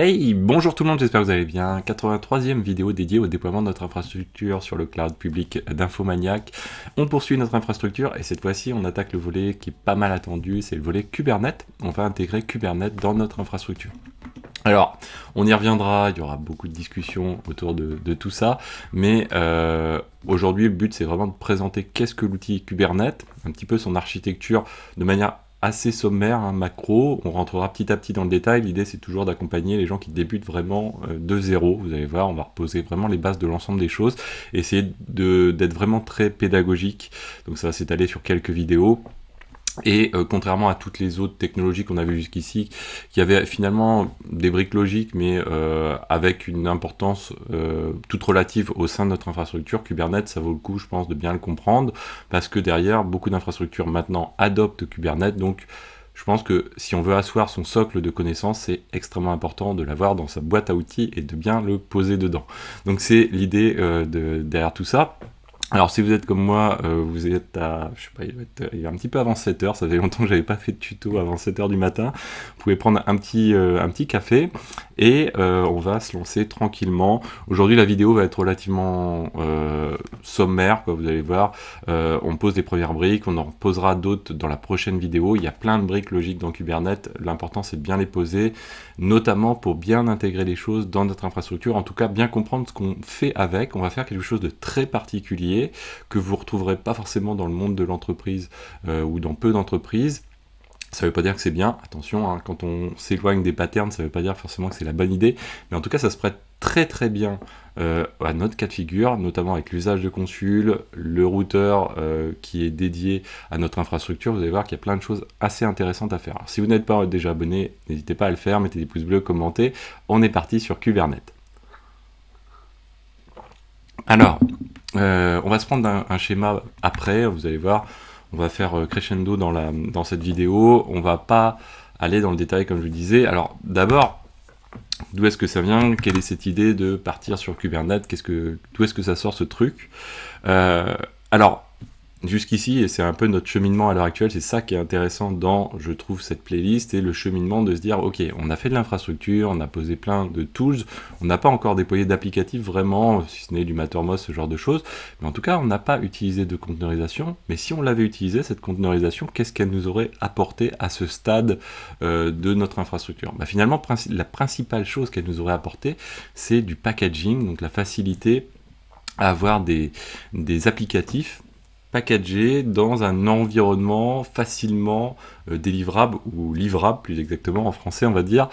Hey, bonjour tout le monde, j'espère que vous allez bien. 83e vidéo dédiée au déploiement de notre infrastructure sur le cloud public d'Infomaniac. On poursuit notre infrastructure et cette fois-ci on attaque le volet qui est pas mal attendu, c'est le volet Kubernetes. On va intégrer Kubernetes dans notre infrastructure. Alors, on y reviendra, il y aura beaucoup de discussions autour de tout ça, mais aujourd'hui le but c'est vraiment de présenter qu'est-ce que l'outil Kubernetes, un petit peu son architecture de manière assez sommaire, macro. On rentrera petit à petit dans le détail. L'idée c'est toujours d'accompagner les gens qui débutent vraiment de zéro. Vous allez voir, on va reposer vraiment les bases de l'ensemble des choses, essayer d'être vraiment très pédagogique. Donc ça va s'étaler sur quelques vidéos. Et contrairement à toutes les autres technologies qu'on a vues jusqu'ici, qui avaient finalement des briques logiques, mais avec une importance toute relative au sein de notre infrastructure, Kubernetes, ça vaut le coup, je pense, de bien le comprendre, parce que derrière, beaucoup d'infrastructures maintenant adoptent Kubernetes, donc je pense que si on veut asseoir son socle de connaissances, c'est extrêmement important de l'avoir dans sa boîte à outils et de bien le poser dedans. Donc c'est l'idée derrière tout ça. Alors si vous êtes comme moi, vous êtes à, je sais pas, il est un petit peu avant 7 heures, ça fait longtemps que j'avais pas fait de tuto avant 7 heures du matin, vous pouvez prendre un petit café, et on va se lancer tranquillement. Aujourd'hui la vidéo va être relativement sommaire, quoi, vous allez voir, on pose des premières briques, on en posera d'autres dans la prochaine vidéo, il y a plein de briques logiques dans Kubernetes, l'important c'est de bien les poser, notamment pour bien intégrer les choses dans notre infrastructure, en tout cas bien comprendre ce qu'on fait avec. On va faire quelque chose de très particulier que vous ne retrouverez pas forcément dans le monde de l'entreprise ou dans peu d'entreprises. Ça ne veut pas dire que c'est bien, attention, quand on s'éloigne des patterns, ça ne veut pas dire forcément que c'est la bonne idée, mais en tout cas ça se prête très très bien à notre cas de figure, notamment avec l'usage de Consul, le routeur qui est dédié à notre infrastructure. Vous allez voir qu'il y a plein de choses assez intéressantes à faire. Alors, si vous n'êtes pas déjà abonné, n'hésitez pas à le faire, mettez des pouces bleus, commentez. On est parti sur Kubernetes. Alors, on va se prendre un schéma après, vous allez voir, on va faire crescendo dans cette vidéo, on va pas aller dans le détail comme je le disais. Alors d'abord, d'où est-ce que ça vient? Quelle est cette idée de partir sur Kubernetes? D'où est-ce que ça sort ce truc? Alors, jusqu'ici, et c'est un peu notre cheminement à l'heure actuelle, c'est ça qui est intéressant dans, je trouve, cette playlist, et le cheminement de se dire, ok, on a fait de l'infrastructure, on a posé plein de tools, on n'a pas encore déployé d'applicatifs vraiment, si ce n'est du Mattermost, ce genre de choses, mais en tout cas, on n'a pas utilisé de conteneurisation, mais si on l'avait utilisé, cette conteneurisation, qu'est-ce qu'elle nous aurait apporté à ce stade de notre infrastructure? Finalement, la principale chose qu'elle nous aurait apporté, c'est du packaging, donc la facilité à avoir des applicatifs packagé dans un environnement facilement délivrable, ou livrable plus exactement en français on va dire,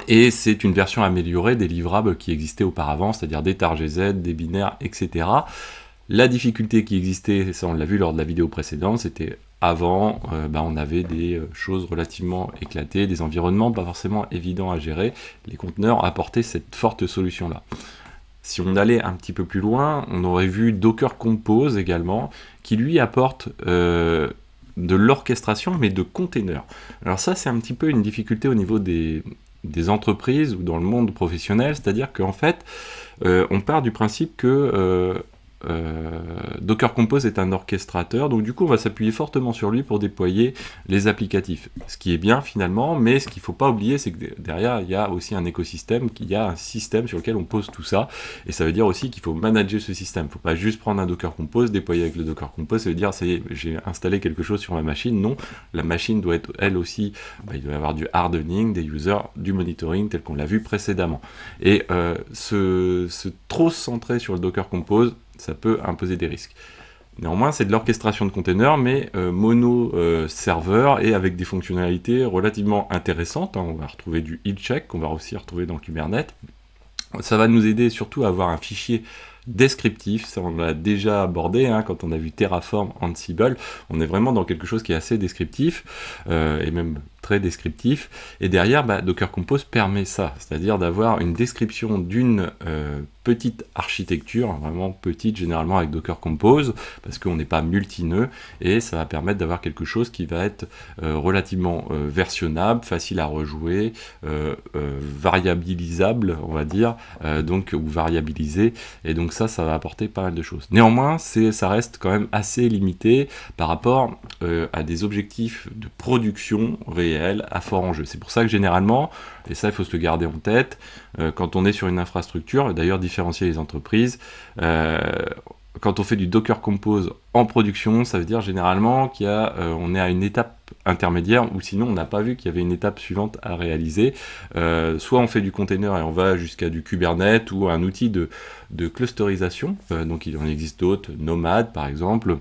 et c'est une version améliorée des livrables qui existaient auparavant, c'est-à-dire des targz, des binaires, etc. La difficulté qui existait, ça on l'a vu lors de la vidéo précédente, c'était avant, on avait des choses relativement éclatées, des environnements pas forcément évidents à gérer. Les conteneurs apportaient cette forte solution-là. Si on allait un petit peu plus loin, on aurait vu Docker Compose également, qui lui apporte de l'orchestration, mais de containers. Alors ça, c'est un petit peu une difficulté au niveau des entreprises ou dans le monde professionnel, c'est-à-dire qu'en fait, on part du principe que Docker Compose est un orchestrateur, donc du coup on va s'appuyer fortement sur lui pour déployer les applicatifs, ce qui est bien finalement, mais ce qu'il ne faut pas oublier, c'est que derrière il y a aussi un écosystème, il y a un système sur lequel on pose tout ça, et ça veut dire aussi qu'il faut manager ce système. Il ne faut pas juste prendre un Docker Compose, déployer avec le Docker Compose, ça veut dire j'ai installé quelque chose sur ma machine. Non, la machine doit être elle aussi, il doit y avoir du hardening, des users, du monitoring tel qu'on l'a vu précédemment, et se trop centrer sur le Docker Compose, ça peut imposer des risques. Néanmoins, c'est de l'orchestration de containers, mais mono serveur et avec des fonctionnalités relativement intéressantes. On va retrouver du health check, qu'on va aussi retrouver dans Kubernetes. Ça va nous aider surtout à avoir un fichier descriptif, ça on l'a déjà abordé quand on a vu Terraform, Ansible, on est vraiment dans quelque chose qui est assez descriptif, et même très descriptif, et derrière Docker Compose permet ça, c'est-à-dire d'avoir une description d'une petite architecture, vraiment petite généralement avec Docker Compose, parce qu'on n'est pas multi-nœuds, et ça va permettre d'avoir quelque chose qui va être relativement versionnable, facile à rejouer, variabilisable on va dire, ou variabilisé, et donc donc ça va apporter pas mal de choses. Néanmoins, ça reste quand même assez limité par rapport à des objectifs de production réels à fort enjeu. C'est pour ça que généralement, et ça il faut se le garder en tête, quand on est sur une infrastructure, d'ailleurs différencier les entreprises, quand on fait du Docker Compose en production, ça veut dire généralement on est à une étape intermédiaire, ou sinon on n'a pas vu qu'il y avait une étape suivante à réaliser. Soit on fait du container et on va jusqu'à du Kubernetes ou un outil de clusterisation, donc il en existe d'autres, Nomad par exemple,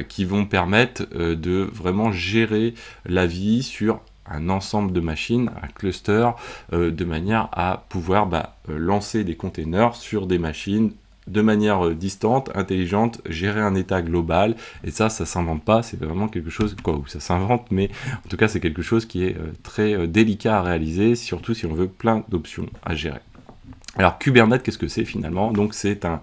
qui vont permettre de vraiment gérer la vie sur un ensemble de machines, un cluster, de manière à pouvoir lancer des containers sur des machines de manière distante, intelligente, gérer un état global, et ça s'invente pas, c'est vraiment quelque chose, ou ça s'invente, mais en tout cas c'est quelque chose qui est très délicat à réaliser, surtout si on veut plein d'options à gérer. Alors Kubernetes, qu'est-ce que c'est finalement? Donc c'est un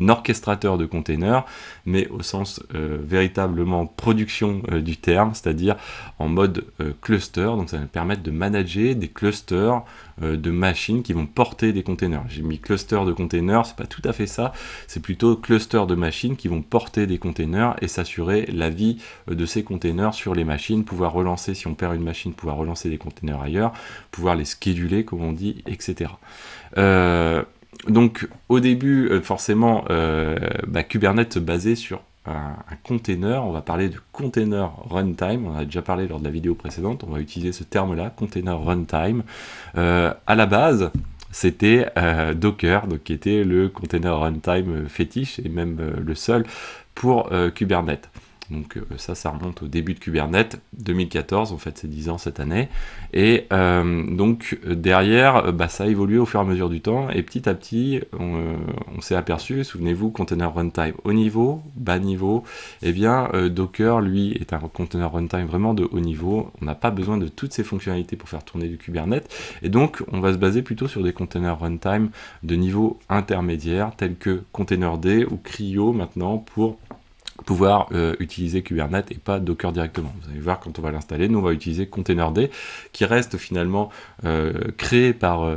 orchestrateur de containers, mais au sens véritablement production du terme, c'est-à-dire en mode cluster, donc ça va permettre de manager des clusters de machines qui vont porter des containers. J'ai mis cluster de containers, c'est pas tout à fait ça, c'est plutôt cluster de machines qui vont porter des containers et s'assurer la vie de ces containers sur les machines, pouvoir relancer, si on perd une machine, pouvoir relancer des containers ailleurs, pouvoir les scheduler comme on dit, etc. Donc au début, forcément, Kubernetes se basait sur un container. On va parler de container runtime, on en a déjà parlé lors de la vidéo précédente, on va utiliser ce terme-là, container runtime. À la base, c'était Docker, donc, qui était le container runtime fétiche, et même le seul pour Kubernetes. Donc ça remonte au début de Kubernetes, 2014, en fait c'est 10 ans cette année, et donc derrière, ça a évolué au fur et à mesure du temps, et petit à petit, on s'est aperçu, souvenez-vous, container runtime haut niveau, bas niveau, et bien Docker, lui, est un container runtime vraiment de haut niveau, on n'a pas besoin de toutes ces fonctionnalités pour faire tourner du Kubernetes, et donc on va se baser plutôt sur des containers runtime de niveau intermédiaire, tels que Containerd ou CRI-O maintenant, pour pouvoir utiliser Kubernetes et pas Docker directement. Vous allez voir quand on va l'installer, nous on va utiliser Containerd, qui reste finalement créé par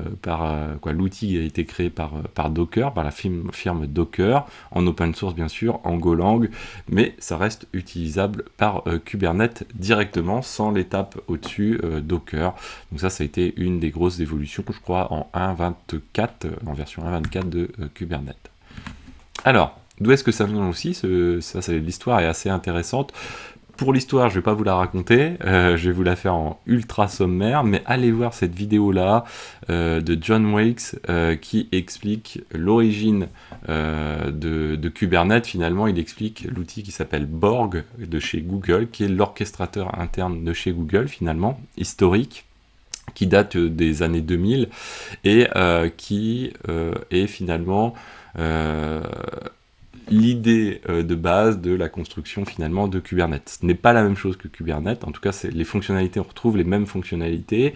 l'outil a été créé par Docker, par la firme Docker, en open source bien sûr, en Golang, mais ça reste utilisable par Kubernetes directement, sans l'étape au-dessus Docker. Donc ça a été une des grosses évolutions, je crois, en 1.24, en version 1.24 de Kubernetes. Alors, d'où est-ce que ça vient aussi? L'histoire est assez intéressante. Pour l'histoire, je ne vais pas vous la raconter, je vais vous la faire en ultra sommaire, mais allez voir cette vidéo-là de John Wakes qui explique l'origine de Kubernetes. Finalement, il explique l'outil qui s'appelle Borg de chez Google, qui est l'orchestrateur interne de chez Google, finalement, historique, qui date des années 2000 et qui est finalement l'idée de base de la construction finalement de Kubernetes. Ce n'est pas la même chose que Kubernetes, en tout cas les fonctionnalités, on retrouve les mêmes fonctionnalités.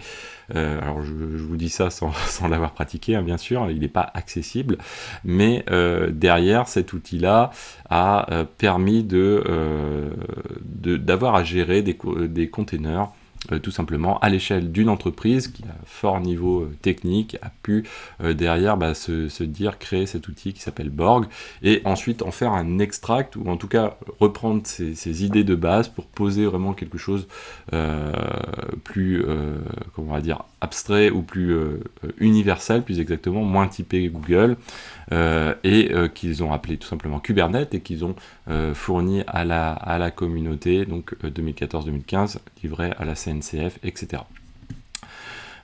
Alors je vous dis ça sans l'avoir pratiqué, hein, bien sûr, il n'est pas accessible, mais derrière cet outil-là a permis d'avoir à gérer des containers tout simplement à l'échelle d'une entreprise qui a fort niveau technique a pu derrière se dire créer cet outil qui s'appelle Borg et ensuite en faire un extract ou en tout cas reprendre ces idées de base pour poser vraiment quelque chose plus comment on va dire abstrait ou plus universel, plus exactement, moins typé Google et qu'ils ont appelé tout simplement Kubernetes et qu'ils ont fourni à la communauté, donc 2014-2015, livré à la CNCF, etc.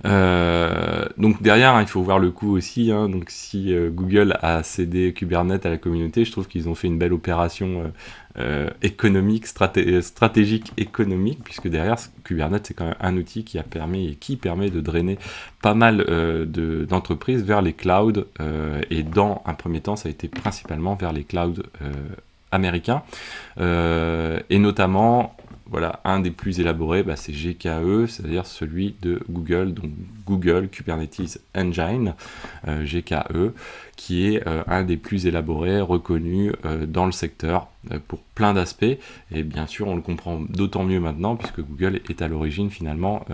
Donc derrière, il faut voir le coût aussi, donc si Google a cédé Kubernetes à la communauté, je trouve qu'ils ont fait une belle opération économique, stratégique économique, puisque derrière Kubernetes c'est quand même un outil qui permet de drainer pas mal d'entreprises vers les clouds, et dans un premier temps ça a été principalement vers les clouds américains, et notamment voilà, un des plus élaborés, c'est GKE, c'est-à-dire celui de Google, donc Google Kubernetes Engine, GKE, qui est un des plus élaborés, reconnus dans le secteur, pour plein d'aspects, et bien sûr on le comprend d'autant mieux maintenant puisque Google est à l'origine finalement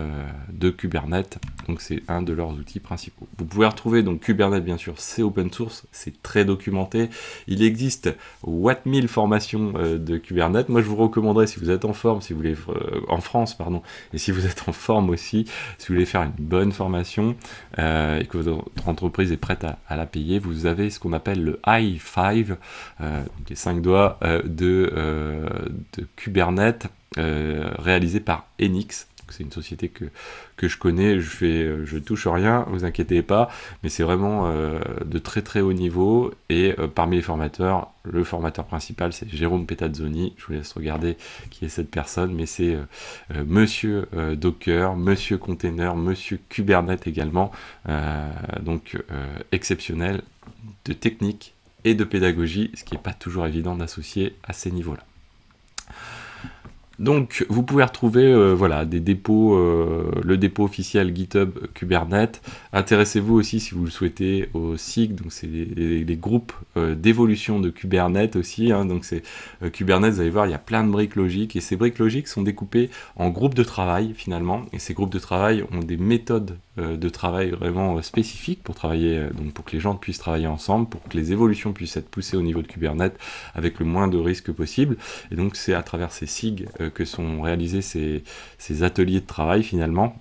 de Kubernetes, donc c'est un de leurs outils principaux. Vous pouvez retrouver donc Kubernetes, bien sûr c'est open source, c'est très documenté, il existe Watt 1000 formations de Kubernetes. Moi je vous recommanderais, si vous êtes en forme, si vous voulez en France pardon, et si vous êtes en forme aussi, si vous voulez faire une bonne formation et que votre entreprise est prête à la payer, vous avez ce qu'on appelle le i5, les 5 doigts de Kubernetes, réalisé par Enix. C'est une société que je connais, je touche rien, vous inquiétez pas, mais c'est vraiment de très très haut niveau, et parmi les formateurs, le formateur principal c'est Jérôme Petazzoni, je vous laisse regarder qui est cette personne, mais c'est monsieur Docker, monsieur Container, monsieur Kubernetes également, donc exceptionnel de technique et de pédagogie, ce qui n'est pas toujours évident d'associer à ces niveaux-là. Donc, vous pouvez retrouver voilà, des dépôts, le dépôt officiel GitHub Kubernetes. Intéressez-vous aussi, si vous le souhaitez, au SIG, donc c'est les groupes d'évolution de Kubernetes aussi. Hein, donc, c'est Kubernetes, vous allez voir, il y a plein de briques logiques, et ces briques logiques sont découpées en groupes de travail finalement. Et ces groupes de travail ont des méthodes de travail vraiment spécifiques pour travailler, donc pour que les gens puissent travailler ensemble, pour que les évolutions puissent être poussées au niveau de Kubernetes avec le moins de risques possible. Et donc, c'est à travers ces SIG que sont réalisés ces ateliers de travail finalement,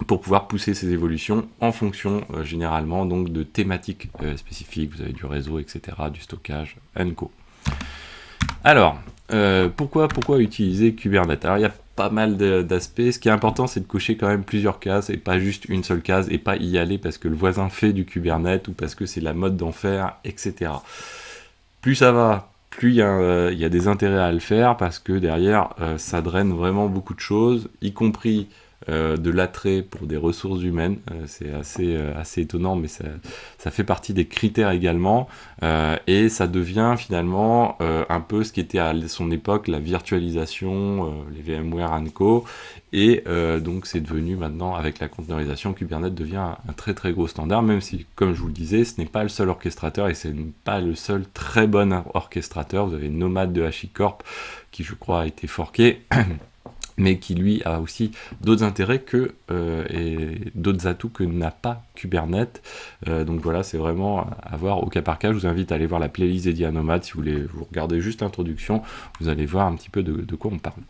pour pouvoir pousser ces évolutions en fonction généralement donc de thématiques spécifiques. Vous avez du réseau, etc., du stockage, co. Alors, pourquoi utiliser Kubernetes? Alors, il y a pas mal d'aspects. Ce qui est important, c'est de cocher quand même plusieurs cases, et pas juste une seule case, et pas y aller parce que le voisin fait du Kubernetes, ou parce que c'est la mode d'en faire, etc. Plus ça va, plus il y a des intérêts à le faire, parce que derrière, ça draine vraiment beaucoup de choses, y compris de l'attrait pour des ressources humaines. C'est assez étonnant, mais ça fait partie des critères également, et ça devient finalement un peu ce qui était à son époque la virtualisation, les VMware Co. Et donc c'est devenu maintenant, avec la conteneurisation, Kubernetes devient un très très gros standard, même si, comme je vous le disais, ce n'est pas le seul orchestrateur, et c'est pas le seul très bon orchestrateur. Vous avez Nomad de HashiCorp, qui je crois a été forqué, mais qui lui a aussi d'autres intérêts et d'autres atouts que n'a pas Kubernetes. Donc voilà, c'est vraiment à voir au cas par cas. Je vous invite à aller voir la playlist dédiée à Nomad. Si vous voulez vous regarder juste l'introduction, vous allez voir un petit peu de quoi on parle.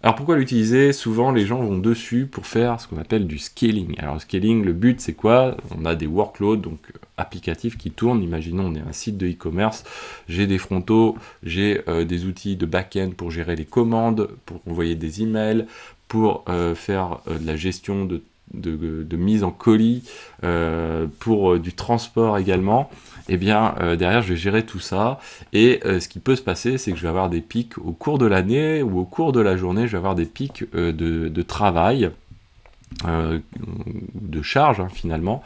Alors pourquoi l'utiliser? Souvent les gens vont dessus pour faire ce qu'on appelle du scaling. Alors le scaling, le but c'est quoi? On a des workloads, donc applicatifs qui tournent. Imaginons on est un site de e-commerce, j'ai des frontaux, j'ai des outils de back-end pour gérer les commandes, pour envoyer des emails, pour faire de la gestion de mise en colis, pour du transport également. Et bien derrière je vais gérer tout ça, et ce qui peut se passer, c'est que je vais avoir des pics au cours de l'année, ou au cours de la journée, je vais avoir des pics de travail, de charge finalement,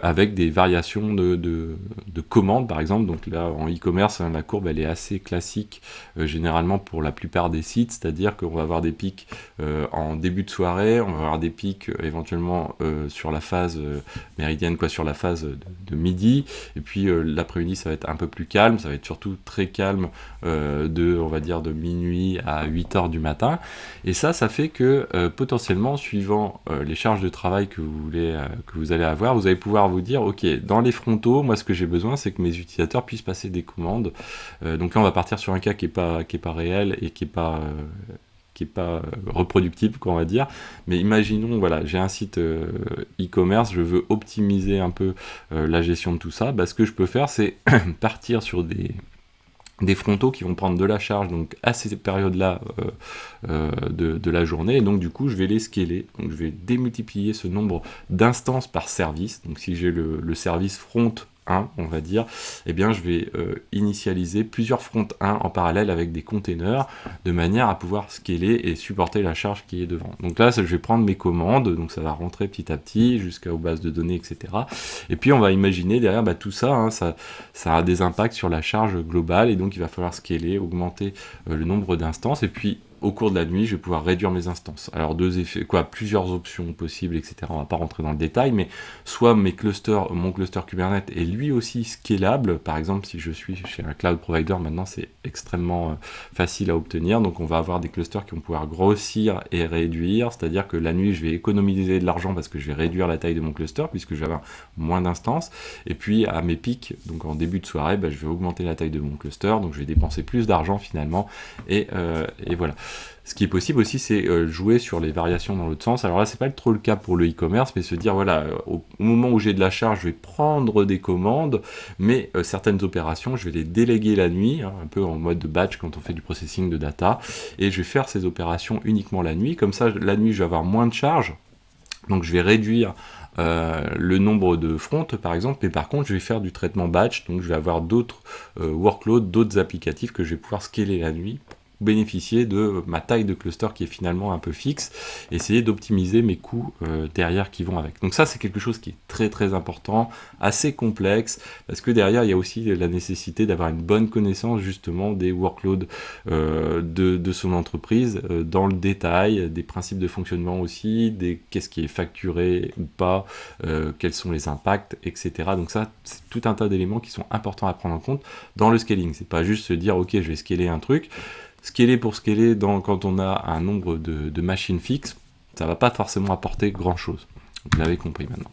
avec des variations de commandes par exemple. Donc là en e-commerce, la courbe elle est assez classique généralement pour la plupart des sites, c'est-à-dire qu'on va avoir des pics en début de soirée, on va avoir des pics éventuellement sur la phase méridienne, sur la phase de midi, et puis l'après-midi ça va être un peu plus calme, ça va être surtout très calme on va dire de minuit à 8h du matin, et ça fait que potentiellement, suivant les charges de travail que vous allez avoir, vous allez pouvoir vous dire, ok, dans les frontaux, moi ce que j'ai besoin, c'est que mes utilisateurs puissent passer des commandes. Donc là, on va partir sur un cas qui est pas réel, et qui est pas reproductible, on va dire. Mais imaginons, voilà, j'ai un site e-commerce, je veux optimiser un peu la gestion de tout ça. Ce que je peux faire, c'est partir sur des frontaux qui vont prendre de la charge donc à ces périodes-là de la journée, et donc du coup je vais les scaler, donc je vais démultiplier ce nombre d'instances par service. Donc si j'ai le service front 1, on va dire, eh bien je vais initialiser plusieurs front 1 en parallèle avec des containers, de manière à pouvoir scaler et supporter la charge qui est devant. Donc là je vais prendre mes commandes, donc ça va rentrer petit à petit jusqu'aux bases de données, etc. Et puis on va imaginer derrière tout ça, ça a des impacts sur la charge globale, et donc il va falloir scaler, augmenter le nombre d'instances, et puis au cours de la nuit, je vais pouvoir réduire mes instances. Alors plusieurs options possibles, etc. On va pas rentrer dans le détail, mais soit mon cluster Kubernetes est lui aussi scalable. Par exemple, si je suis chez un cloud provider, maintenant c'est extrêmement facile à obtenir. Donc on va avoir des clusters qui vont pouvoir grossir et réduire, c'est-à-dire que la nuit, je vais économiser de l'argent parce que je vais réduire la taille de mon cluster puisque je vais avoir moins d'instances. Et puis à mes pics, donc en début de soirée, je vais augmenter la taille de mon cluster, donc je vais dépenser plus d'argent finalement. Et voilà. Ce qui est possible aussi, c'est jouer sur les variations dans l'autre sens. Alors là, c'est pas trop le cas pour le e-commerce, mais se dire, voilà, au moment où j'ai de la charge, je vais prendre des commandes, mais certaines opérations, je vais les déléguer la nuit, hein, un peu en mode de batch quand on fait du processing de data, et je vais faire ces opérations uniquement la nuit. Comme ça, la nuit, je vais avoir moins de charge, donc je vais réduire le nombre de fronts par exemple, mais par contre je vais faire du traitement batch, donc je vais avoir d'autres workloads, d'autres applicatifs que je vais pouvoir scaler la nuit, bénéficier de ma taille de cluster qui est finalement un peu fixe, essayer d'optimiser mes coûts derrière qui vont avec. Donc ça c'est quelque chose qui est très très important, assez complexe, parce que derrière il y a aussi la nécessité d'avoir une bonne connaissance justement des workloads de son entreprise, dans le détail, des principes de fonctionnement aussi, qu'est-ce qui est facturé ou pas, quels sont les impacts, etc. Donc ça c'est tout un tas d'éléments qui sont importants à prendre en compte dans le scaling. C'est pas juste se dire ok je vais scaler un truc. Scaler pour scaler, quand on a un nombre de machines fixes, ça ne va pas forcément apporter grand-chose. Vous l'avez compris maintenant.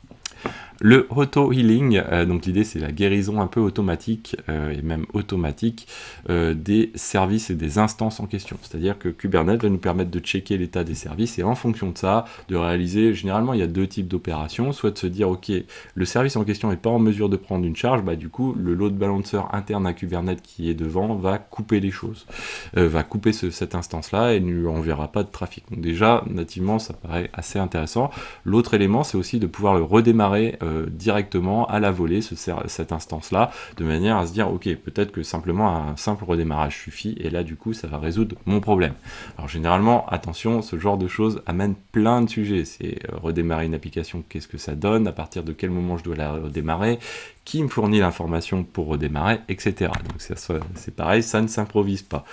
Le auto-healing, donc l'idée c'est la guérison un peu automatique, et même automatique, des services et des instances en question. C'est-à-dire que Kubernetes va nous permettre de checker l'état des services et en fonction de ça, de réaliser, généralement il y a deux types d'opérations, soit de se dire ok, le service en question n'est pas en mesure de prendre une charge, du coup le load balancer interne à Kubernetes qui est devant va couper les choses, va couper cette instance-là et ne lui enverra pas de trafic. Donc déjà, nativement, ça paraît assez intéressant. L'autre élément, c'est aussi de pouvoir le redémarrer directement à la volée cette instance-là, de manière à se dire ok, peut-être que simplement un simple redémarrage suffit, et là du coup ça va résoudre mon problème. Alors généralement, attention, ce genre de choses amène plein de sujets. C'est redémarrer une application, qu'est-ce que ça donne, à partir de quel moment je dois la redémarrer, qui me fournit l'information pour redémarrer, etc. Donc c'est pareil, ça ne s'improvise pas.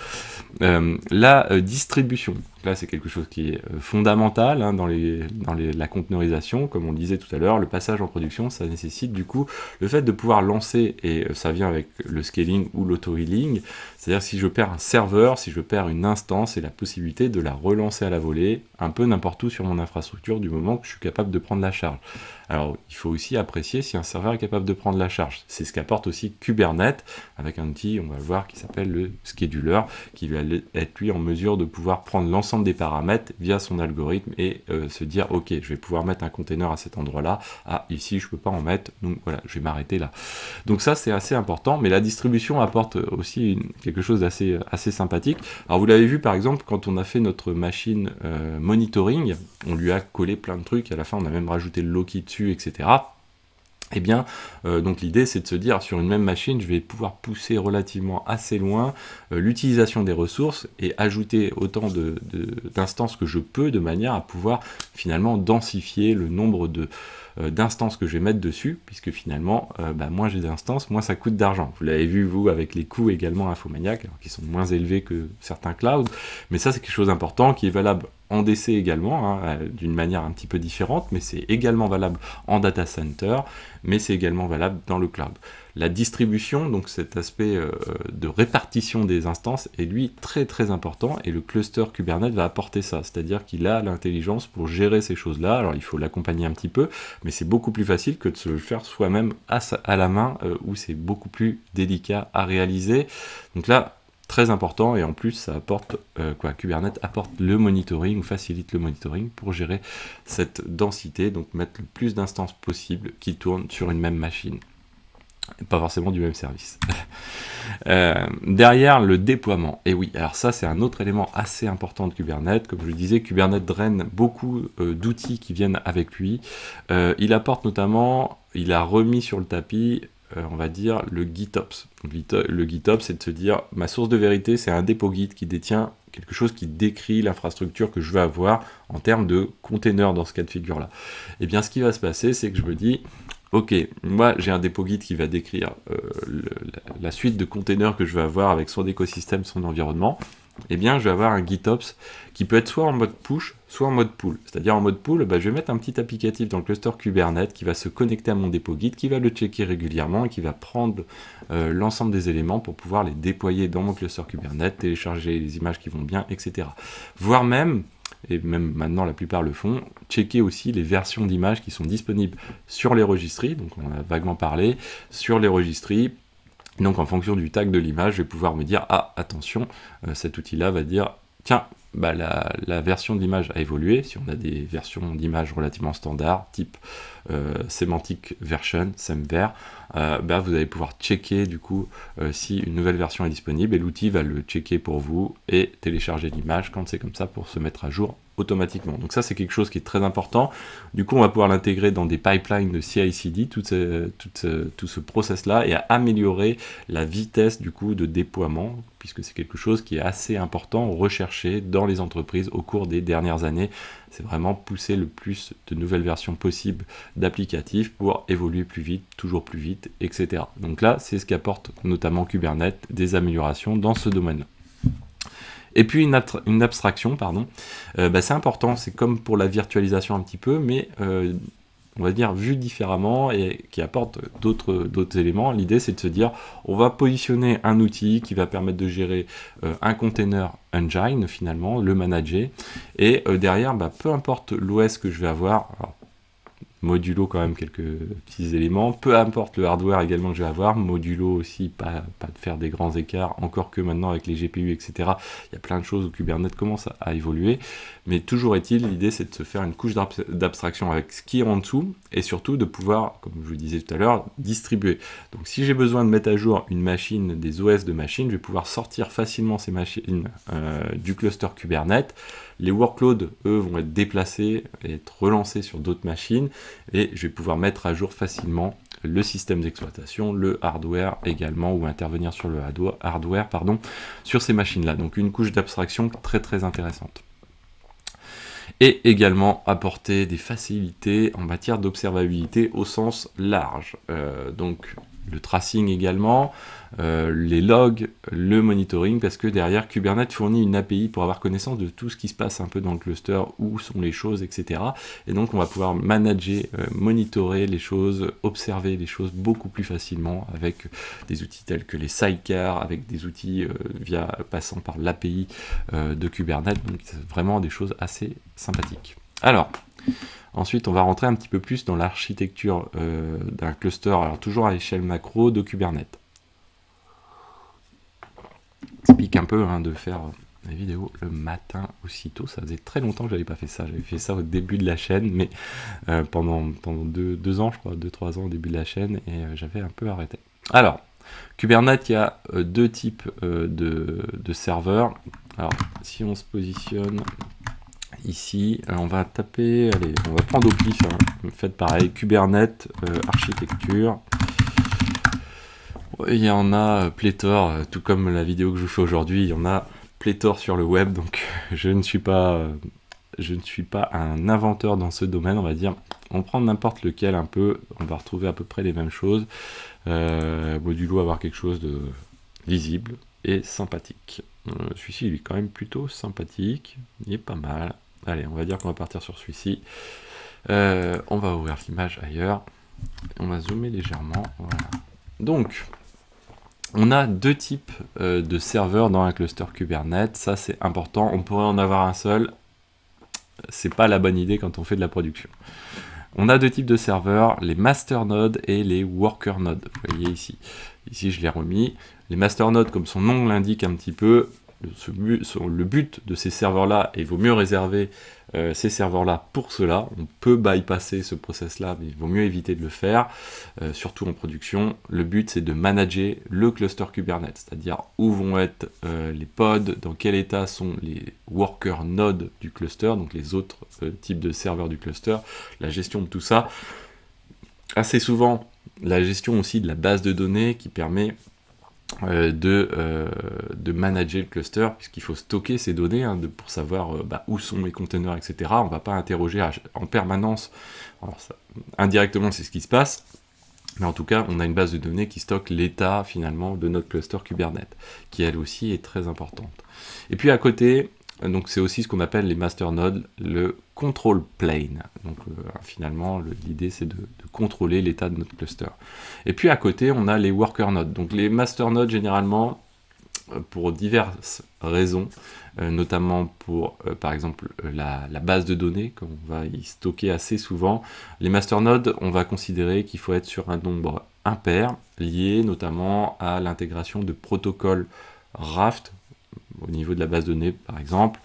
La distribution, là c'est quelque chose qui est fondamental dans la conteneurisation, comme on le disait tout à l'heure, le passage en production, ça nécessite du coup le fait de pouvoir lancer, et ça vient avec le scaling ou l'auto-healing, c'est-à-dire si je perds un serveur, si je perds une instance, et la possibilité de la relancer à la volée, un peu n'importe où sur mon infrastructure, du moment que je suis capable de prendre la charge. Alors, il faut aussi apprécier si un serveur est capable de prendre la charge. C'est ce qu'apporte aussi Kubernetes, avec un outil, on va le voir, qui s'appelle le scheduler, qui va être lui en mesure de pouvoir prendre l'ensemble des paramètres via son algorithme et se dire, ok, je vais pouvoir mettre un container à cet endroit-là, ici je ne peux pas en mettre, donc voilà, je vais m'arrêter là. Donc ça, c'est assez important, mais la distribution apporte aussi quelque chose d'assez sympathique. Alors vous l'avez vu, par exemple, quand on a fait notre machine monitoring, on lui a collé plein de trucs, à la fin on a même rajouté le Loki dessus, etc. Eh bien, donc l'idée c'est de se dire, sur une même machine, je vais pouvoir pousser relativement assez loin l'utilisation des ressources et ajouter autant d'instances que je peux, de manière à pouvoir finalement densifier le nombre d'instances que je vais mettre dessus, puisque finalement, moins j'ai d'instances, moins ça coûte d'argent. Vous l'avez vu, vous, avec les coûts également Infomaniac, alors qui sont moins élevés que certains clouds, mais ça c'est quelque chose d'important, qui est valable en DC également, d'une manière un petit peu différente, mais c'est également valable en data center, mais c'est également valable dans le cloud. La distribution, donc cet aspect de répartition des instances, est lui très très important, et le cluster Kubernetes va apporter ça, c'est-à-dire qu'il a l'intelligence pour gérer ces choses-là. Alors il faut l'accompagner un petit peu, mais c'est beaucoup plus facile que de se le faire soi-même à la main, où c'est beaucoup plus délicat à réaliser. Donc là, très important, et en plus ça apporte Kubernetes apporte le monitoring, ou facilite le monitoring pour gérer cette densité, donc mettre le plus d'instances possible qui tournent sur une même machine, pas forcément du même service. Derrière, le déploiement, et oui, alors ça c'est un autre élément assez important de Kubernetes. Comme je le disais, Kubernetes draine beaucoup d'outils qui viennent avec lui. Il apporte notamment, il a remis sur le tapis, on va dire, le GitOps. Le GitOps, c'est de se dire, ma source de vérité, c'est un dépôt Git qui détient quelque chose qui décrit l'infrastructure que je veux avoir en termes de container dans ce cas de figure-là. Et bien, ce qui va se passer, c'est que je me dis, ok, moi j'ai un dépôt Git qui va décrire la suite de containers que je veux avoir avec son écosystème, son environnement. eh bien je vais avoir un GitOps qui peut être soit en mode push, soit en mode pull. C'est-à-dire en mode pull, je vais mettre un petit applicatif dans le cluster Kubernetes qui va se connecter à mon dépôt Git, qui va le checker régulièrement et qui va prendre l'ensemble des éléments pour pouvoir les déployer dans mon cluster Kubernetes, télécharger les images qui vont bien, etc. Voire même, et même maintenant la plupart le font, checker aussi les versions d'images qui sont disponibles sur les registries, donc on en a vaguement parlé, sur les registries. Donc en fonction du tag de l'image, je vais pouvoir me dire, ah attention, cet outil-là va dire, tiens, la version de l'image a évolué. Si on a des versions d'image relativement standards, type Semantic Version, SEMVer, vous allez pouvoir checker du coup si une nouvelle version est disponible, et l'outil va le checker pour vous et télécharger l'image quand c'est comme ça pour se mettre à jour automatiquement. Donc ça c'est quelque chose qui est très important. Du coup on va pouvoir l'intégrer dans des pipelines de CI/CD, tout ce process là, et à améliorer la vitesse du coup de déploiement, puisque c'est quelque chose qui est assez important, recherché dans les entreprises au cours des dernières années. C'est vraiment pousser le plus de nouvelles versions possibles d'applicatifs pour évoluer plus vite, toujours plus vite, etc. Donc là, c'est ce qu'apporte notamment Kubernetes, des améliorations dans ce domaine-là. Et puis une abstraction, pardon, c'est important, c'est comme pour la virtualisation un petit peu, mais on va dire vu différemment et qui apporte d'autres éléments. L'idée c'est de se dire, on va positionner un outil qui va permettre de gérer un container engine finalement, le manager, et derrière, peu importe l'OS que je vais avoir, alors, modulo quand même quelques petits éléments, peu importe le hardware également que je vais avoir, modulo aussi, pas de faire des grands écarts, encore que maintenant avec les GPU, etc., il y a plein de choses où Kubernetes commence à évoluer, mais toujours est-il, l'idée c'est de se faire une couche d'abstraction avec ce qui est en dessous, et surtout de pouvoir, comme je vous disais tout à l'heure, distribuer. Donc si j'ai besoin de mettre à jour une machine, des OS de machines, je vais pouvoir sortir facilement ces machines du cluster Kubernetes. Les workloads, eux, vont être déplacés et être relancés sur d'autres machines, et je vais pouvoir mettre à jour facilement le système d'exploitation, le hardware également, ou intervenir sur le hardware, sur ces machines-là. Donc une couche d'abstraction très très intéressante. Et également apporter des facilités en matière d'observabilité au sens large. Donc le tracing également, les logs, le monitoring, parce que derrière Kubernetes fournit une API pour avoir connaissance de tout ce qui se passe un peu dans le cluster, où sont les choses, etc. Et donc on va pouvoir manager, monitorer les choses, observer les choses beaucoup plus facilement avec des outils tels que les sidecars, avec des outils passant par l'API de Kubernetes. Donc c'est vraiment des choses assez sympathiques. Alors, ensuite, on va rentrer un petit peu plus dans l'architecture d'un cluster, alors toujours à l'échelle macro de Kubernetes. Ça pique un peu de faire des vidéos le matin aussitôt. Ça faisait très longtemps que je n'avais pas fait ça. J'avais fait ça au début de la chaîne, mais pendant 2 ans, je crois, 2-3 ans au début de la chaîne, et j'avais un peu arrêté. Alors, Kubernetes, il y a deux types de serveurs. Alors, si on se positionne ici, on va taper, allez, on va prendre au pif, faites pareil, Kubernetes, architecture. Il y en a pléthore, tout comme la vidéo que je vous fais aujourd'hui, il y en a pléthore sur le web, donc je ne suis pas un inventeur dans ce domaine, on va dire. On prend n'importe lequel un peu, on va retrouver à peu près les mêmes choses. Modulo, avoir quelque chose de lisible et sympathique. Celui-ci, il est quand même plutôt sympathique, il est pas mal. Allez, on va dire qu'on va partir sur celui-ci. On va ouvrir l'image ailleurs. On va zoomer légèrement. Voilà. Donc, on a deux types de serveurs dans un cluster Kubernetes. Ça, c'est important. On pourrait en avoir un seul. C'est pas la bonne idée quand on fait de la production. On a deux types de serveurs, les master nodes et les worker nodes. Vous voyez ici. Ici, je l'ai remis. Les master nodes, comme son nom l'indique un petit peu, le but de ces serveurs-là, et il vaut mieux réserver ces serveurs-là pour cela. On peut bypasser ce process-là, mais il vaut mieux éviter de le faire, surtout en production. Le but, c'est de manager le cluster Kubernetes, c'est-à-dire où vont être les pods, dans quel état sont les worker nodes du cluster, donc les autres types de serveurs du cluster, la gestion de tout ça. Assez souvent, la gestion aussi de la base de données qui permet de manager le cluster, puisqu'il faut stocker ces données pour savoir où sont mes containers, etc. On ne va pas interroger en permanence. Alors ça, indirectement, c'est ce qui se passe, Mais en tout cas, on a une base de données qui stocke l'état finalement de notre cluster Kubernetes, qui elle aussi est très importante. Et puis à côté, donc c'est aussi ce qu'on appelle les masternodes, le control plane. Donc finalement, l'idée c'est de contrôler l'état de notre cluster. Et puis à côté, on a les worker nodes. Donc les masternodes généralement, pour diverses raisons, notamment pour, par exemple, la base de données, qu'on va y stocker assez souvent. Les masternodes, on va considérer qu'il faut être sur un nombre impair, lié notamment à l'intégration de protocoles Raft, au niveau de la base de données par exemple,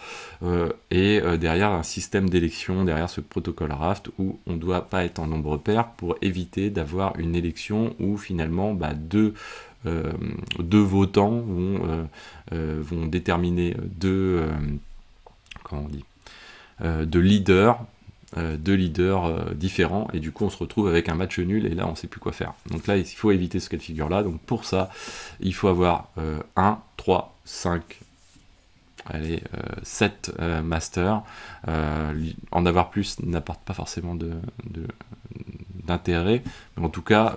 et derrière un système d'élection, derrière ce protocole Raft, où on ne doit pas être en nombre pair pour éviter d'avoir une élection où finalement deux votants vont déterminer deux leaders, différents, et du coup on se retrouve avec un match nul, et là on sait plus quoi faire. Donc là il faut éviter ce cas de figure là, donc pour ça il faut avoir 1, 3, 5, 7 masters. En avoir plus n'apporte pas forcément d'intérêt, mais en tout cas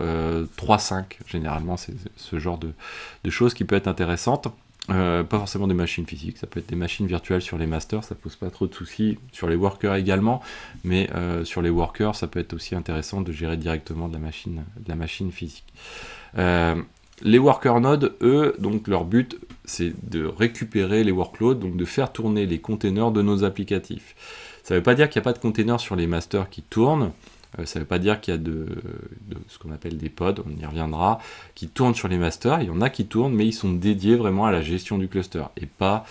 3-5 généralement c'est ce genre de choses qui peut être intéressante. Pas forcément des machines physiques, ça peut être des machines virtuelles sur les masters, ça pose pas trop de soucis, sur les workers également, mais sur les workers ça peut être aussi intéressant de gérer directement de la machine physique. Les worker nodes, eux, donc leur but, c'est de récupérer les workloads, donc de faire tourner les containers de nos applicatifs. Ça ne veut pas dire qu'il n'y a pas de containers sur les masters qui tournent, ça ne veut pas dire qu'il y a de ce qu'on appelle des pods, on y reviendra, qui tournent sur les masters. Il y en a qui tournent, mais ils sont dédiés vraiment à la gestion du cluster, et pas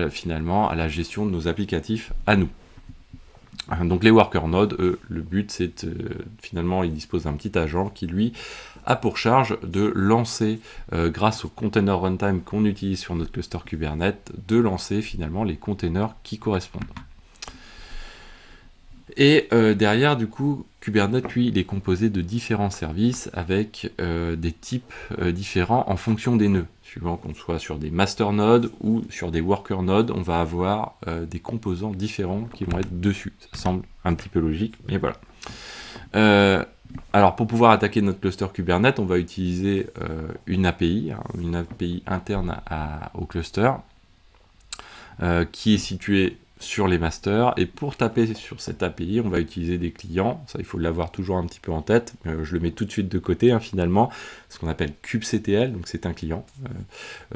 finalement à la gestion de nos applicatifs à nous. Donc les worker nodes, eux, le but c'est finalement ils disposent d'un petit agent qui lui a pour charge de lancer, grâce au container runtime qu'on utilise sur notre cluster Kubernetes, de lancer finalement les containers qui correspondent. Et derrière, du coup, Kubernetes, lui, il est composé de différents services avec des types différents en fonction des nœuds. Suivant qu'on soit sur des master nodes ou sur des worker nodes, on va avoir des composants différents qui vont être dessus. Ça semble un petit peu logique, mais voilà. Alors, pour pouvoir attaquer notre cluster Kubernetes, on va utiliser une API interne au cluster, qui est située sur les masters, et pour taper sur cette API, on va utiliser des clients. Ça, il faut l'avoir toujours un petit peu en tête. Je le mets tout de suite de côté, finalement, ce qu'on appelle kubectl, donc c'est un client,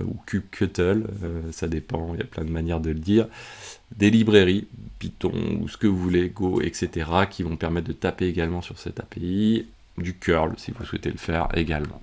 ou kubectl, ça dépend, il y a plein de manières de le dire. Des librairies, Python, ou ce que vous voulez, Go, etc., qui vont permettre de taper également sur cette API, du curl, si vous souhaitez le faire également.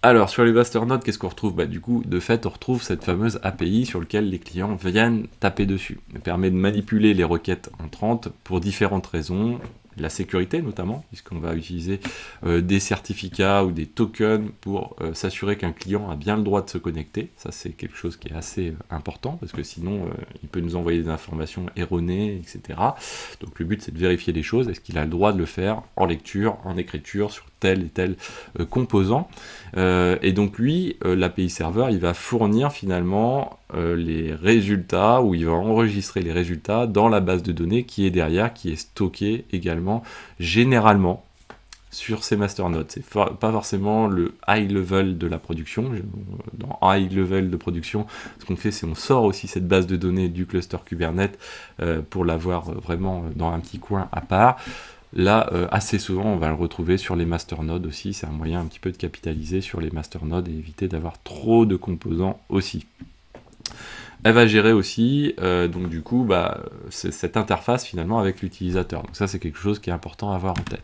Alors, sur les masternodes, qu'est-ce qu'on retrouve ? Du coup, de fait, on retrouve cette fameuse API sur laquelle les clients viennent taper dessus. Elle permet de manipuler les requêtes entrantes pour différentes raisons. La sécurité notamment, puisqu'on va utiliser des certificats ou des tokens pour s'assurer qu'un client a bien le droit de se connecter. Ça, c'est quelque chose qui est assez important, parce que sinon, il peut nous envoyer des informations erronées, etc. Donc le but, c'est de vérifier les choses. Est-ce qu'il a le droit de le faire en lecture, en écriture, sur tel et tel composant. Et donc lui, l'API serveur, il va fournir finalement les résultats, ou il va enregistrer les résultats dans la base de données qui est derrière, qui est stockée également généralement sur ces masternodes. C'est pas forcément le high level de la production. Dans high level de production, ce qu'on fait, c'est on sort aussi cette base de données du cluster Kubernetes pour l'avoir vraiment dans un petit coin à part. Là, assez souvent, on va le retrouver sur les masternodes aussi. C'est un moyen un petit peu de capitaliser sur les masternodes et éviter d'avoir trop de composants aussi. Elle va gérer aussi, donc du coup, cette interface finalement avec l'utilisateur. Donc ça, c'est quelque chose qui est important à avoir en tête.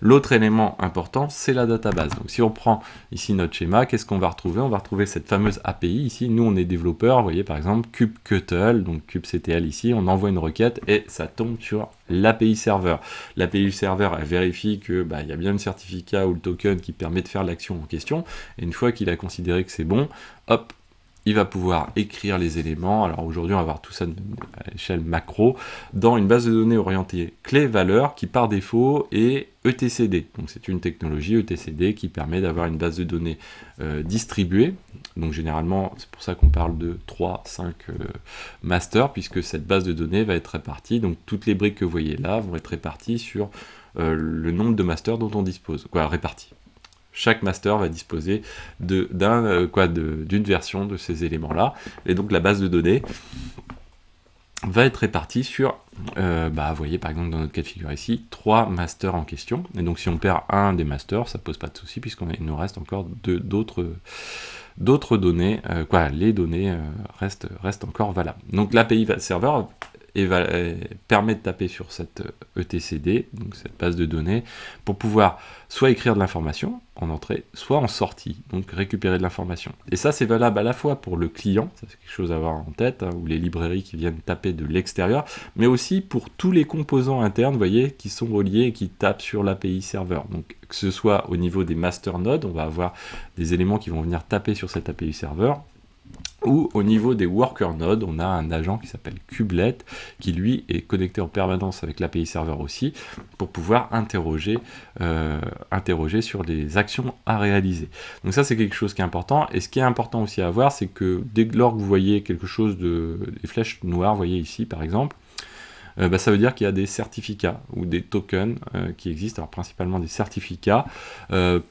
L'autre élément important, c'est la database. Donc si on prend ici notre schéma, qu'est-ce qu'on va retrouver ? On va retrouver cette fameuse API ici. Nous, on est développeur, vous voyez par exemple kubectl, donc kubectl ici, on envoie une requête et ça tombe sur l'API serveur. L'API serveur, elle vérifie que il y a bien le certificat ou le token qui permet de faire l'action en question. Et une fois qu'il a considéré que c'est bon, hop, il va pouvoir écrire les éléments. Alors aujourd'hui, on va voir tout ça à l'échelle macro, dans une base de données orientée clé-valeur qui par défaut est etcd. Donc c'est une technologie etcd qui permet d'avoir une base de données distribuée. Donc généralement, c'est pour ça qu'on parle de 3-5 masters, puisque cette base de données va être répartie. Donc toutes les briques que vous voyez là vont être réparties sur le nombre de masters dont on dispose, répartis. Chaque master va disposer d'une version de ces éléments-là, et donc la base de données va être répartie sur, vous voyez par exemple dans notre cas de figure ici, 3 masters en question, et donc si on perd un des masters, ça pose pas de souci, puisqu'il nous reste encore d'autres données, les données restent encore valables. Donc l'API serveur permet de taper sur cette etcd, donc cette base de données, pour pouvoir soit écrire de l'information en entrée, soit en sortie, donc récupérer de l'information. Et ça, c'est valable à la fois pour le client, ça c'est quelque chose à avoir en tête, ou les librairies qui viennent taper de l'extérieur, mais aussi pour tous les composants internes, vous voyez, qui sont reliés et qui tapent sur l'API serveur. Donc que ce soit au niveau des master nodes, on va avoir des éléments qui vont venir taper sur cette API serveur, ou au niveau des worker nodes, on a un agent qui s'appelle Kubelet, qui lui est connecté en permanence avec l'API serveur aussi, pour pouvoir interroger sur les actions à réaliser. Donc ça c'est quelque chose qui est important, et ce qui est important aussi à voir, c'est que dès lors que vous voyez quelque chose des flèches noires, vous voyez ici par exemple, ça veut dire qu'il y a des certificats ou des tokens qui existent, alors principalement des certificats,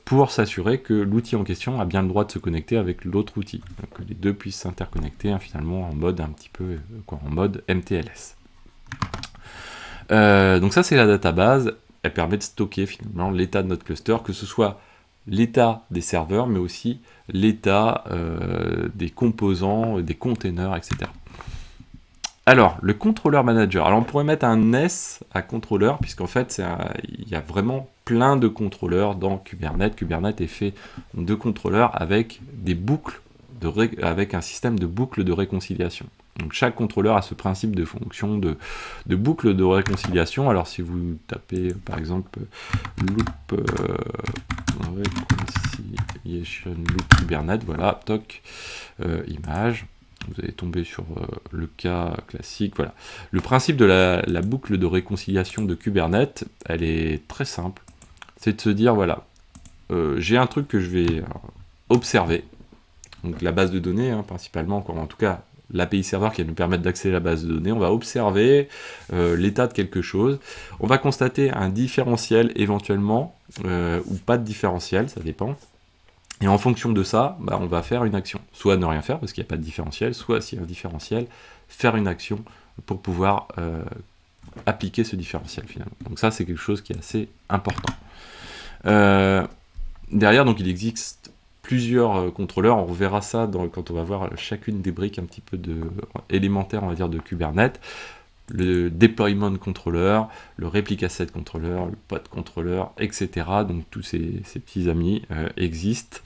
pour s'assurer que l'outil en question a bien le droit de se connecter avec l'autre outil, que les deux puissent s'interconnecter finalement en mode un petit peu, en mode MTLS. Donc ça c'est la database, elle permet de stocker finalement l'état de notre cluster, que ce soit l'état des serveurs, mais aussi l'état des composants, des containers, etc. Alors, le contrôleur manager. Alors, on pourrait mettre un S à contrôleur, puisqu'en fait, il y a vraiment plein de contrôleurs dans Kubernetes. Kubernetes est fait de contrôleurs avec des boucles, avec un système de boucles de réconciliation. Donc, chaque contrôleur a ce principe de fonction de boucle de réconciliation. Alors, si vous tapez, par exemple, loop reconciliation loop Kubernetes, voilà, toc, image. Vous allez tomber sur le cas classique, voilà. Le principe de la boucle de réconciliation de Kubernetes, elle est très simple. C'est de se dire, voilà, j'ai un truc que je vais observer, donc la base de données, principalement, en tout cas, l'API serveur qui va nous permettre d'accéder à la base de données. On va observer l'état de quelque chose. On va constater un différentiel éventuellement, ou pas de différentiel, ça dépend. Et en fonction de ça, on va faire une action. Soit ne rien faire, parce qu'il n'y a pas de différentiel, soit s'il y a un différentiel, faire une action pour pouvoir appliquer ce différentiel finalement. Donc ça, c'est quelque chose qui est assez important. Derrière, donc il existe plusieurs contrôleurs. On reverra ça quand on va voir chacune des briques un petit peu élémentaires, on va dire, de Kubernetes. Le deployment controller, le replica set controller, le pod controller, etc. Donc tous ces petits amis existent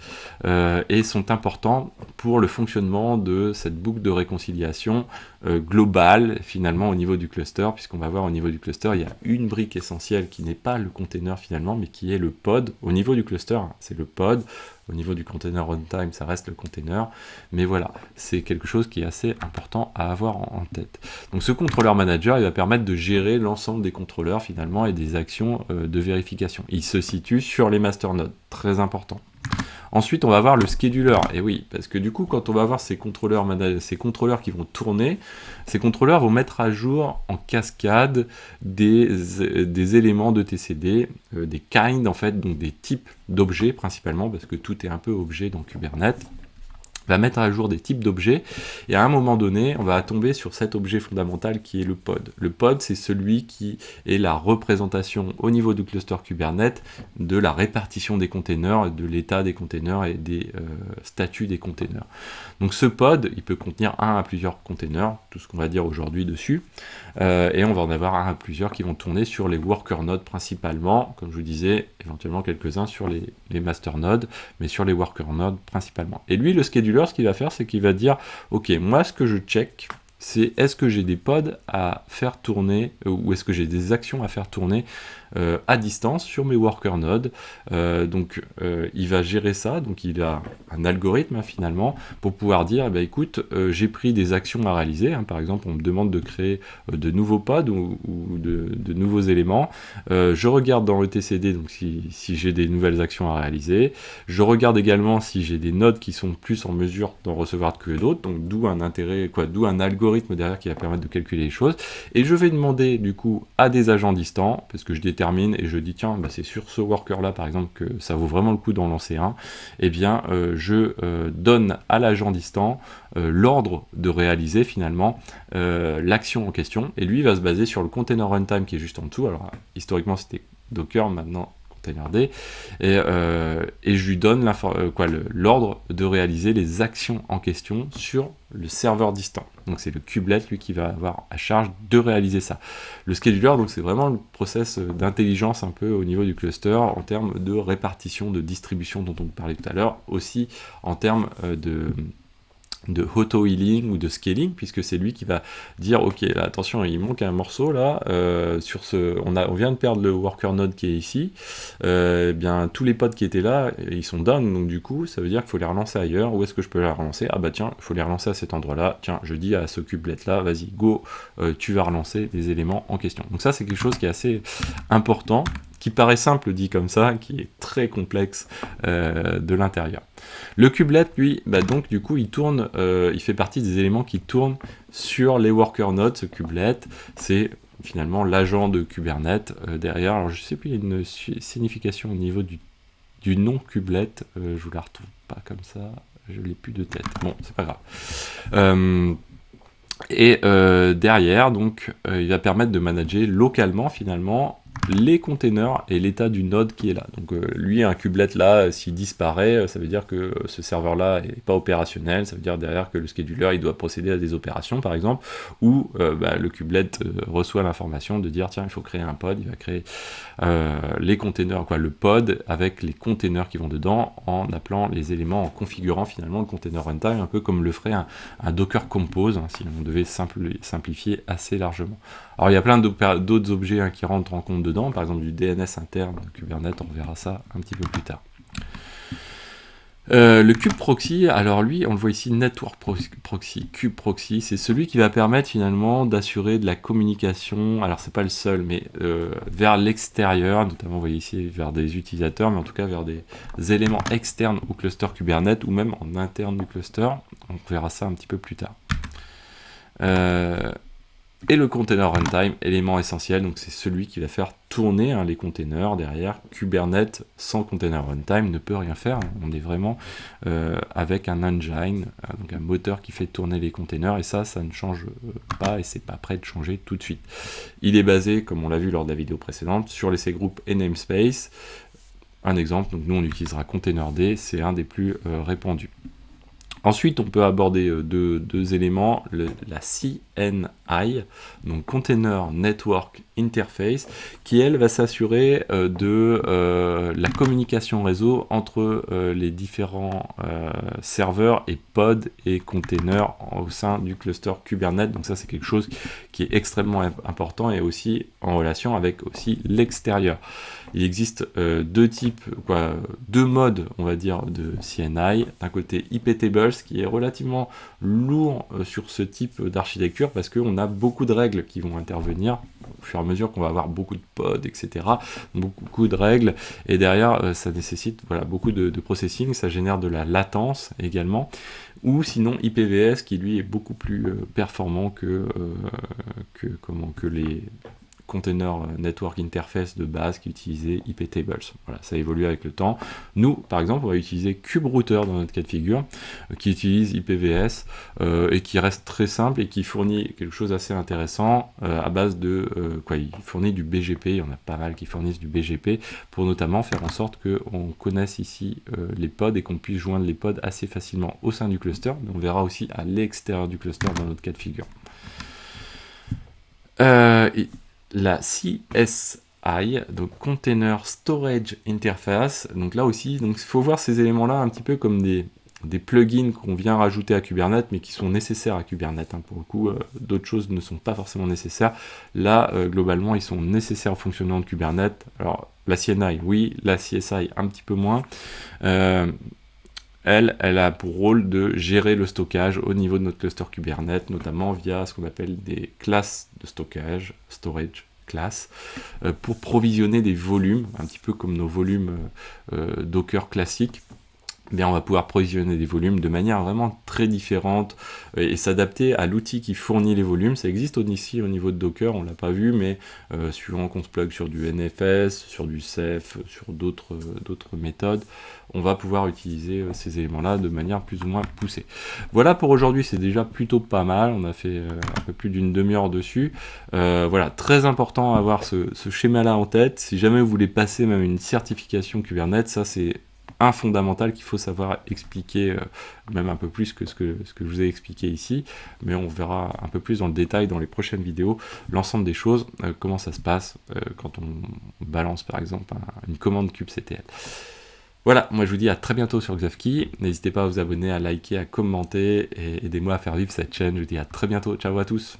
et sont importants pour le fonctionnement de cette boucle de réconciliation globale finalement au niveau du cluster, puisqu'on va voir au niveau du cluster, il y a une brique essentielle qui n'est pas le container finalement, mais qui est le pod. Au niveau du cluster, c'est le pod. Au niveau du container runtime, ça reste le container. Mais voilà, c'est quelque chose qui est assez important à avoir en tête. Donc ce contrôleur manager, il va permettre de gérer l'ensemble des contrôleurs finalement et des actions de vérification. Il se situe sur les masternodes, très important. Ensuite, on va voir le scheduler. Et oui, parce que du coup, quand on va voir ces contrôleurs qui vont tourner, ces contrôleurs vont mettre à jour en cascade des éléments de TCD, des kinds en fait, donc des types d'objets principalement, parce que tout est un peu objet dans Kubernetes. Va mettre à jour des types d'objets, et à un moment donné, on va tomber sur cet objet fondamental qui est le pod. Le pod, c'est celui qui est la représentation au niveau du cluster Kubernetes de la répartition des containers, de l'état des containers et des statuts des containers. Donc ce pod, il peut contenir un à plusieurs containers, tout ce qu'on va dire aujourd'hui dessus, et on va en avoir un à plusieurs qui vont tourner sur les worker nodes principalement, comme je vous disais, éventuellement quelques-uns sur les master nodes, mais sur les worker nodes principalement. Et lui, le scheduler, ce qu'il va faire, c'est qu'il va dire, ok, moi ce que je check, c'est est-ce que j'ai des pods à faire tourner, ou est-ce que j'ai des actions à faire tourner à distance sur mes worker nodes. Donc il va gérer ça, donc il a un algorithme finalement pour pouvoir dire, écoute, j'ai pris des actions à réaliser, par exemple on me demande de créer de nouveaux pods ou de nouveaux éléments, je regarde dans le TCD donc si j'ai des nouvelles actions à réaliser, je regarde également si j'ai des nodes qui sont plus en mesure d'en recevoir que d'autres, donc d'où un intérêt, d'où un algorithme algorithme derrière qui va permettre de calculer les choses. Et je vais demander du coup à des agents distants, parce que je détermine et je dis tiens, bah, c'est sur ce worker-là par exemple que ça vaut vraiment le coup d'en lancer un, et bien je donne à l'agent distant l'ordre de réaliser finalement l'action en question, et lui va se baser sur le container runtime qui est juste en dessous. Alors historiquement c'était Docker, maintenant containerd, et je lui donne l'ordre de réaliser les actions en question sur le serveur distant. Donc c'est le kubelet lui qui va avoir à charge de réaliser ça. Le scheduler, donc c'est vraiment le process d'intelligence un peu au niveau du cluster en termes de répartition, de distribution dont on parlait tout à l'heure, aussi en termes de auto-healing ou de scaling, puisque c'est lui qui va dire ok là, attention, il manque un morceau là, on vient de perdre le worker node qui est ici, bien tous les pods qui étaient là ils sont down, donc du coup ça veut dire qu'il faut les relancer ailleurs. Où est-ce que je peux les relancer? Ah bah tiens, il faut les relancer à cet endroit là, tiens je dis à ce kubelet là, vas-y go, tu vas relancer les éléments en question. Donc ça c'est quelque chose qui est assez important, qui paraît simple dit comme ça, qui est très complexe de l'intérieur. Le kubelet, lui, bah donc du coup, il tourne, il fait partie des éléments qui tournent sur les worker nodes. Ce kubelet, c'est finalement l'agent de Kubernetes derrière. Alors je sais plus, il y a une signification au niveau du nom kubelet, je vous la retrouve pas comme ça, je l'ai plus de tête. Bon, c'est pas grave. Derrière, donc, il va permettre de manager localement finalement les containers et l'état du node qui est là. Donc lui, un kubelet là, s'il disparaît, ça veut dire que ce serveur là n'est pas opérationnel, ça veut dire derrière que le scheduler il doit procéder à des opérations par exemple, ou le kubelet reçoit l'information de dire tiens il faut créer un pod, il va créer les containers, le pod avec les containers qui vont dedans, en appelant les éléments, en configurant finalement le container runtime, un peu comme le ferait un Docker Compose, hein, si on devait simplifier assez largement. Alors il y a plein d'autres objets qui rentrent en compte dedans, par exemple du DNS interne de Kubernetes, on verra ça un petit peu plus tard. Le kube-proxy, alors lui, on le voit ici, Network Proxy, kube-proxy, c'est celui qui va permettre finalement d'assurer de la communication, alors c'est pas le seul, mais vers l'extérieur, notamment vous voyez ici vers des utilisateurs, mais en tout cas vers des éléments externes au cluster Kubernetes, ou même en interne du cluster, on verra ça un petit peu plus tard. Et le container runtime, élément essentiel, donc c'est celui qui va faire tourner les containers derrière. Kubernetes sans container runtime ne peut rien faire. On est vraiment avec un engine, donc un moteur qui fait tourner les containers, et ça ne change pas, et c'est pas prêt de changer tout de suite. Il est basé, comme on l'a vu lors de la vidéo précédente, sur les groupes et namespace. Un exemple, donc nous on utilisera containerd, c'est un des plus répandus. Ensuite, on peut aborder deux éléments, la CNI, donc Container Network Interface, qui elle va s'assurer de la communication réseau entre les différents serveurs et pods et containers au sein du cluster Kubernetes. Donc ça c'est quelque chose qui est extrêmement important, et aussi en relation avec aussi l'extérieur. Il existe deux modes, on va dire, de CNI. D'un côté, iptables, qui est relativement lourd sur ce type d'architecture, parce qu'on a beaucoup de règles qui vont intervenir au fur et à mesure qu'on va avoir beaucoup de pods, etc. Beaucoup de règles, et derrière, ça nécessite beaucoup de processing, ça génère de la latence également. Ou sinon IPVS, qui lui est beaucoup plus performant que les Container Network Interface de base qui utilisait iptables. Voilà, ça évolue avec le temps. Nous, par exemple, on va utiliser KubeRouter dans notre cas de figure, qui utilise IPVS et qui reste très simple et qui fournit quelque chose d'assez intéressant à base de il fournit du BGP. Il y en a pas mal qui fournissent du BGP pour notamment faire en sorte qu'on connaisse ici les pods et qu'on puisse joindre les pods assez facilement au sein du cluster. Mais on verra aussi à l'extérieur du cluster dans notre cas de figure. La CSI, donc Container Storage Interface, donc là aussi, il faut voir ces éléments-là un petit peu comme des plugins qu'on vient rajouter à Kubernetes, mais qui sont nécessaires à Kubernetes. Pour le coup, d'autres choses ne sont pas forcément nécessaires. Là, globalement, ils sont nécessaires au fonctionnement de Kubernetes. Alors, la CNI, oui, la CSI, un petit peu moins. Elle a pour rôle de gérer le stockage au niveau de notre cluster Kubernetes, notamment via ce qu'on appelle des classes de stockage, storage class, pour provisionner des volumes, un petit peu comme nos volumes Docker classiques, eh bien on va pouvoir provisionner des volumes de manière vraiment très différente et s'adapter à l'outil qui fournit les volumes. Ça existe ici au niveau de Docker, on l'a pas vu, mais suivant qu'on se plug sur du NFS, sur du Ceph, sur d'autres méthodes, on va pouvoir utiliser ces éléments-là de manière plus ou moins poussée. Voilà pour aujourd'hui, c'est déjà plutôt pas mal, on a fait un peu plus d'une demi-heure dessus. Voilà, très important à avoir ce schéma-là en tête. Si jamais vous voulez passer même une certification Kubernetes, ça c'est un fondamental qu'il faut savoir expliquer, même un peu plus que ce que je vous ai expliqué ici, mais on verra un peu plus dans le détail dans les prochaines vidéos, l'ensemble des choses, comment ça se passe quand on balance par exemple une commande kubectl. Voilà, moi je vous dis à très bientôt sur Xavki, n'hésitez pas à vous abonner, à liker, à commenter, et aidez-moi à faire vivre cette chaîne, je vous dis à très bientôt, ciao à tous.